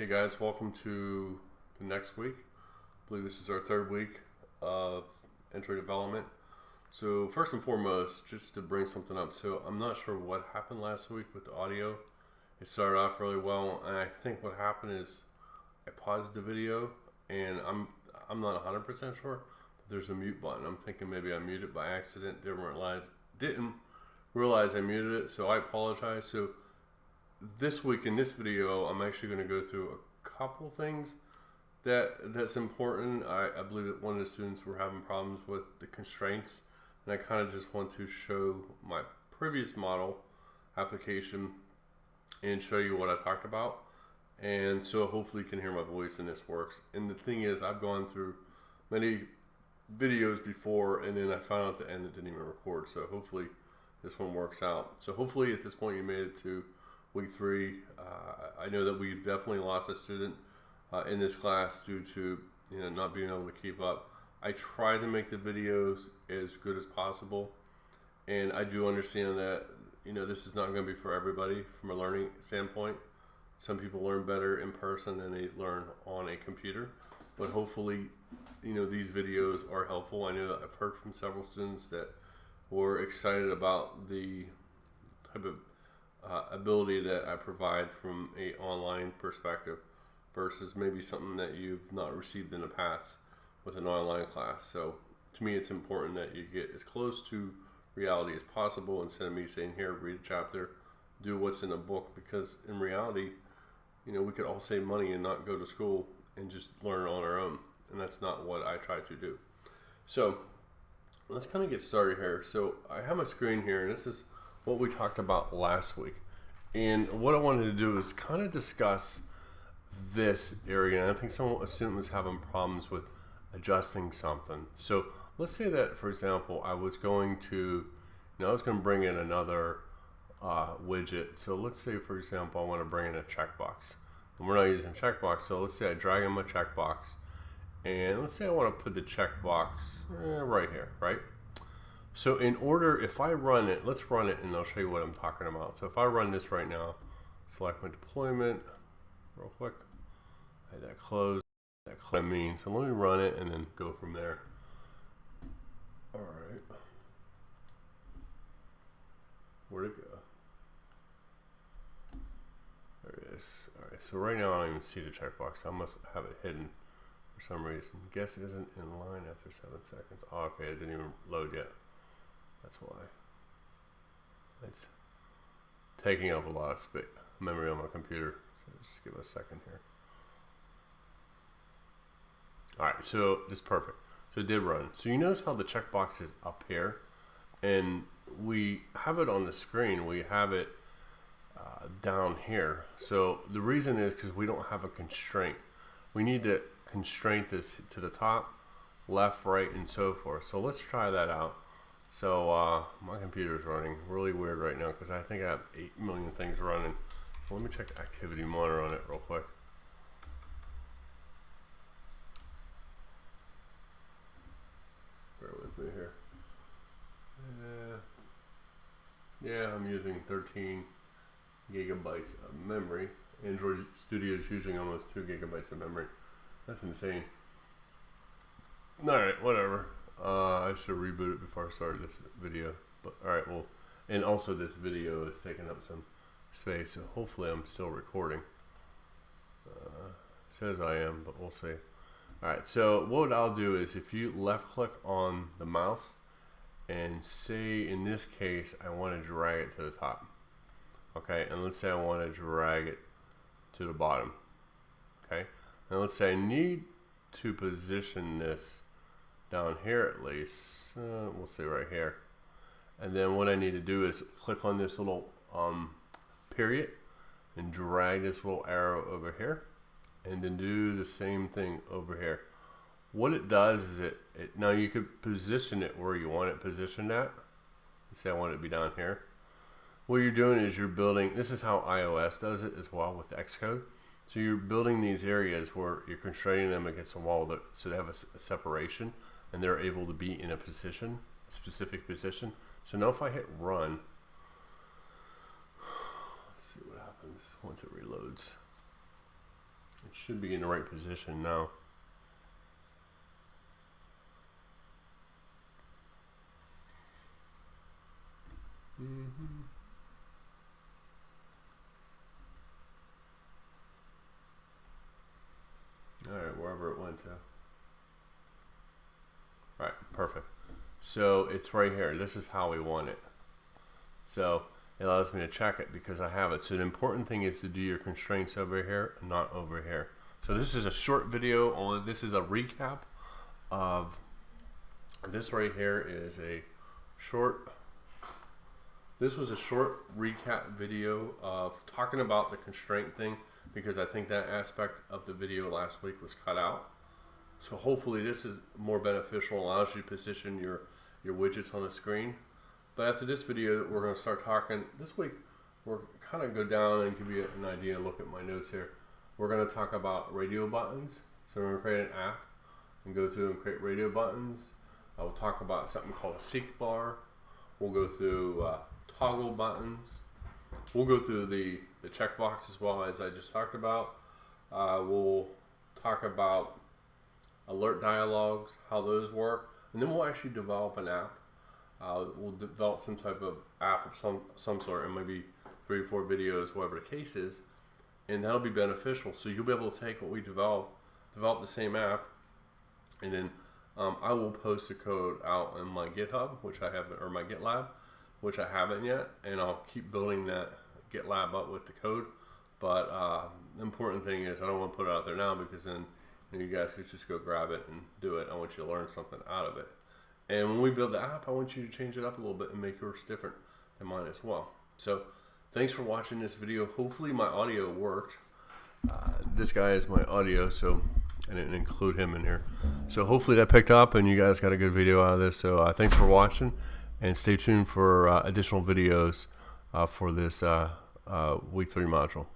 Hey guys, welcome to the next week. I believe this is our third week of entry development. So first and foremost, just to bring something up. So I'm not sure what happened last week with the audio. It started off really well, and I think what happened is I paused the video, and I'm not 100% sure, but there's a mute button. I'm thinking maybe I muted it by accident. Didn't realize I muted it, so I apologize. So this week in this video, I'm actually going to go through a couple things that's important. I believe that one of the students were having problems with the constraints, and I kind of just want to show my previous model application and show you what I talked about, and so hopefully you can hear my voice and this works. And the thing is, I've gone through many videos before, and then I found out at the end it didn't even record, so hopefully this one works out. So hopefully at this point you made it to week 3. I know that we definitely lost a student in this class due to not being able to keep up. I try to make the videos as good as possible, and I do understand that this is not going to be for everybody from a learning standpoint. Some people learn better in person than they learn on a computer, but hopefully these videos are helpful. I know that I've heard from several students that were excited about the type of ability that I provide from a online perspective versus maybe something that you've not received in the past with an online class. So to me, it's important that you get as close to reality as possible instead of me saying, here, read a chapter, do what's in the book, because in reality, we could all save money and not go to school and just learn on our own, and that's not what I try to do. So let's kind of get started here. So I have my screen here, and this is what we talked about last week, and what I wanted to do is kind of discuss this area. And I think a student was having problems with adjusting something. So let's say that, for example, I was going to bring in another widget. So let's say, for example, I want to bring in a checkbox, and we're not using a checkbox. So let's say I drag in my checkbox, and let's say I want to put the checkbox right here, right? So in order, if I run it, let's run it and I'll show you what I'm talking about. So if I run this right now, select my deployment real quick, hit that close, I mean. So let me run it and then go from there. All right. Where'd it go? There it is. All right, so right now I don't even see the checkbox. I must have it hidden for some reason. Guess it isn't in line after 7 seconds. Oh, okay, it didn't even load yet. That's why. It's taking up a lot of space, memory on my computer. So just give it a second here. All right, so this is perfect. So it did run. So you notice how the checkbox is up here, and we have it on the screen. We have it down here. So the reason is because we don't have a constraint. We need to constrain this to the top, left, right, and so forth. So let's try that out. So my computer is running really weird right now because I think I have 8 million things running. So let me check the activity monitor on it real quick. Bear with me here. Yeah, I'm using 13 gigabytes of memory. Android Studio is using almost 2 gigabytes of memory. That's insane. Alright, whatever. I should reboot it before I started this video. But alright, well, and also this video is taking up some space, so hopefully I'm still recording. Says I am, but we'll see. Alright, so what I'll do is, if you left click on the mouse and say in this case I want to drag it to the top, okay, and let's say I want to drag it to the bottom, okay, and let's say I need to position this down here at least, we'll say right here, and then what I need to do is click on this little period and drag this little arrow over here, and then do the same thing over here. What it does is now you could position it where you want it positioned at. Say I want it to be down here. What you're doing is you're building, this is how iOS does it as well with Xcode. So you're building these areas where you're constraining them against a wall so they have a separation, and they're able to be in a position, a specific position. So now if I hit run, let's see what happens once it reloads. It should be in the right position now. Alright, wherever it went to. Alright, perfect. So it's right here. This is how we want it. So it allows me to check it because I have it. So the important thing is to do your constraints over here, not over here. So this is a short video on, this is a recap of, this right here is a short, this was a short recap video of talking about the constraint thing, because I think that aspect of the video last week was cut out. So hopefully this is more beneficial, allows you to position your widgets on the screen. But after this video, we're going to start talking. This week, we're kind of go down and give you an idea, look at my notes here. We're going to talk about radio buttons. So we're going to create an app and go through and create radio buttons. We'll talk about something called a seek bar. We'll go through toggle buttons. We'll go through the checkbox as well, as I just talked about. We'll talk about alert dialogues, how those work, and then we'll actually develop an app. We'll develop some type of app of some sort, and maybe 3 or 4 videos, whatever the case is, and that'll be beneficial. So you'll be able to take what we develop the same app, and then I will post the code out in my GitHub, which I haven't, or my GitLab, which I haven't yet, and I'll keep building that GitLab up with the code. But the important thing is I don't want to put it out there now, because then you guys could just go grab it and do it. I want you to learn something out of it. And when we build the app, I want you to change it up a little bit and make yours different than mine as well. So thanks for watching this video. Hopefully my audio worked. This guy is my audio, so I didn't include him in here. So hopefully that picked up and you guys got a good video out of this. So thanks for watching, and stay tuned for additional videos for this week 3 module.